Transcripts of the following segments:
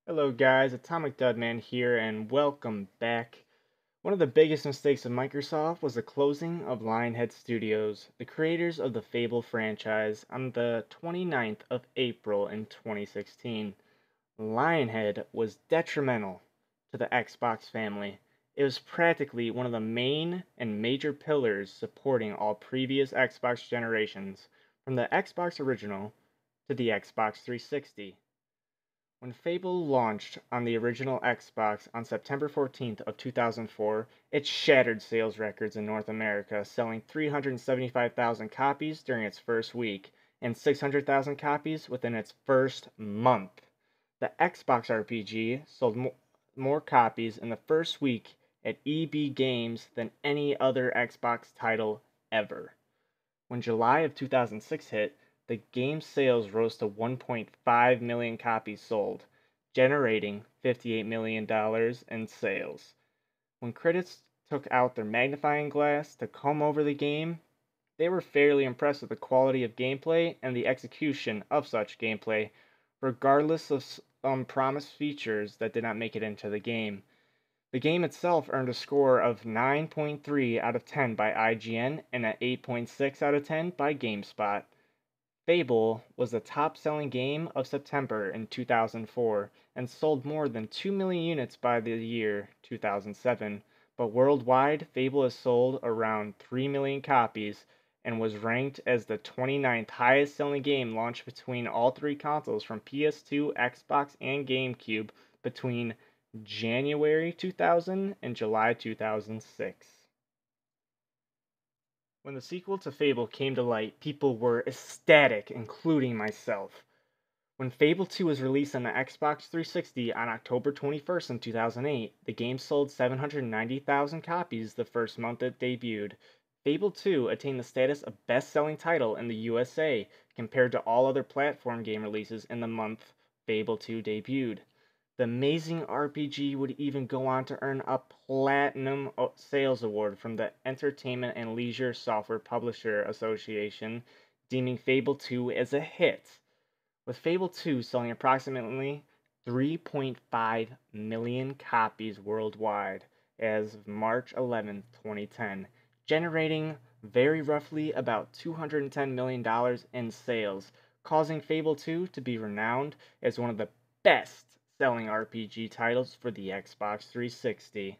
Hello guys, Atomic Dudman here and welcome back. One of the biggest mistakes of Microsoft was the closing of Lionhead Studios, the creators of the Fable franchise, on the 29th of April in 2016. Lionhead was detrimental to the Xbox family. It was practically one of the main and major pillars supporting all previous Xbox generations, from the Xbox original to the Xbox 360. When Fable launched on the original Xbox on September 14th of 2004, it shattered sales records in North America, selling 375,000 copies during its first week and 600,000 copies within its first month. The Xbox RPG sold more copies in the first week at EB Games than any other Xbox title ever. When July of 2006 hit, the game's sales rose to 1.5 million copies sold, generating $58 million in sales. When critics took out their magnifying glass to comb over the game, they were fairly impressed with the quality of gameplay and the execution of such gameplay, regardless of promised features that did not make it into the game. The game itself earned a score of 9.3 out of 10 by IGN and an 8.6 out of 10 by GameSpot. Fable was the top-selling game of September in 2004 and sold more than 2 million units by the year 2007, but worldwide, Fable has sold around 3 million copies and was ranked as the 29th highest-selling game launched between all three consoles from PS2, Xbox, and GameCube between January 2000 and July 2006. When the sequel to Fable came to light, people were ecstatic, including myself. When Fable 2 was released on the Xbox 360 on October 21st in 2008, the game sold 790,000 copies the first month it debuted. Fable 2 attained the status of best-selling title in the USA compared to all other platform game releases in the month Fable 2 debuted. The amazing RPG would even go on to earn a Platinum Sales Award from the Entertainment and Leisure Software Publisher Association, deeming Fable 2 as a hit, with Fable 2 selling approximately 3.5 million copies worldwide as of March 11, 2010, generating very roughly about $210 million in sales, causing Fable 2 to be renowned as one of the best selling RPG titles for the Xbox 360.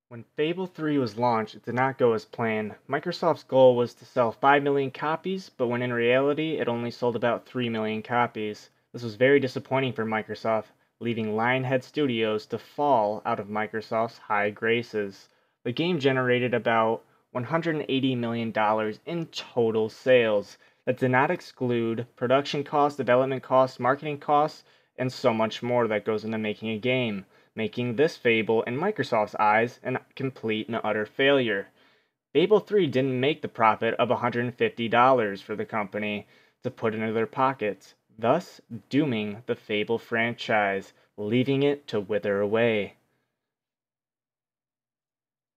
When Fable 3 was launched, it did not go as planned. Microsoft's goal was to sell 5 million copies, but when in reality it only sold about 3 million copies. This was very disappointing for Microsoft, leaving Lionhead Studios to fall out of Microsoft's high graces. The game generated about $180 million in total sales. That did not exclude production costs, development costs, marketing costs, and so much more that goes into making a game, making this Fable in Microsoft's eyes a complete and utter failure. Fable 3 didn't make the profit of $150 for the company to put into their pockets, thus dooming the Fable franchise, leaving it to wither away.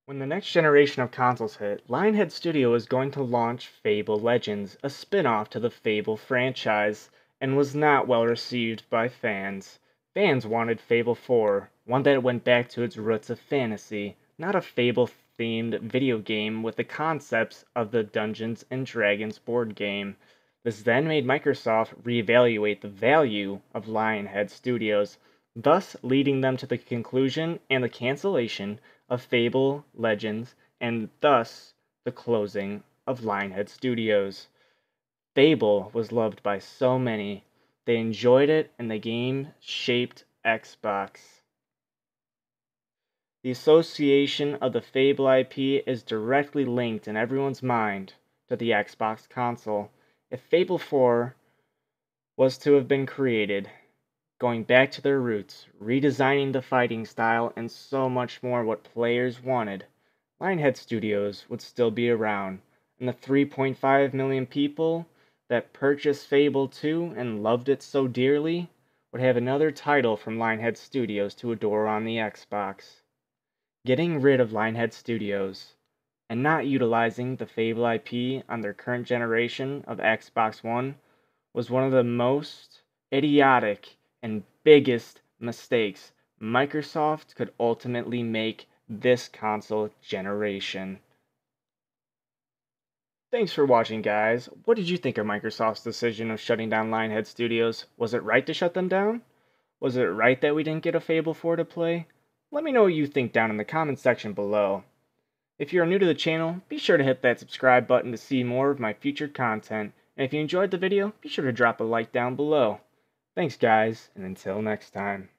When the next generation of consoles hit, Lionhead Studio was going to launch Fable Legends, a spin-off to the Fable franchise, and was not well received by fans. Fans wanted Fable 4, one that went back to its roots of fantasy, not a Fable-themed video game with the concepts of the Dungeons & Dragons board game. This then made Microsoft reevaluate the value of Lionhead Studios, thus leading them to the conclusion and the cancellation of Fable Legends, and thus the closing of Lionhead Studios. Fable was loved by so many. They enjoyed it, and the game shaped Xbox. The association of the Fable IP is directly linked in everyone's mind to the Xbox console. If Fable 4 was to have been created, going back to their roots, redesigning the fighting style, and so much more what players wanted, Lionhead Studios would still be around, and the 3.5 million people that purchased Fable 2 and loved it so dearly would have another title from Lionhead Studios to adore on the Xbox. Getting rid of Lionhead Studios and not utilizing the Fable IP on their current generation of Xbox One was one of the most idiotic and biggest mistakes Microsoft could ultimately make this console generation. Thanks for watching, guys. What did you think of Microsoft's decision of shutting down Lionhead Studios? Was it right to shut them down? Was it right that we didn't get a Fable 4 to play? Let me know what you think down in the comments section below. If you are new to the channel, be sure to hit that subscribe button to see more of my future content. And if you enjoyed the video, be sure to drop a like down below. Thanks guys, and until next time.